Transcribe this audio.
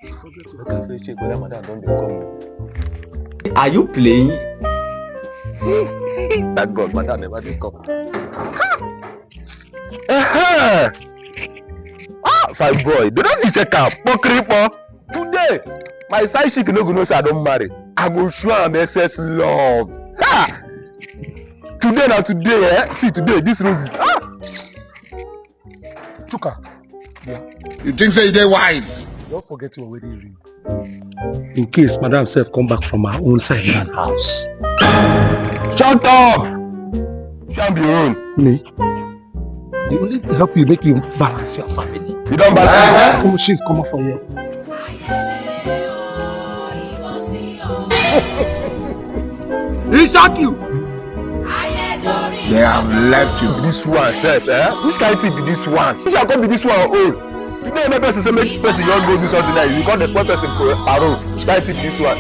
Are you playing? Thank God, madam never did come. Fine boy, they don't need check out. Today, my side chick no go know say I don't marry. I go show am excess love. Ha! Today na today, see today, this roses. Chuka. Yeah. You think say they wise? Don't forget your wedding ring. In case Madam Self come back from her own side and house. Shut up! Shall be your own. Me? They only help you, make you balance your family. You don't balance. Come shift, come up for you. He shot you. They have left you. This one, sir, eh? Which kind of thing be this one? Which shall come be this one old? You know, another person say make person don't go do something like you can't expect person for parole. Which kind of thing be this one?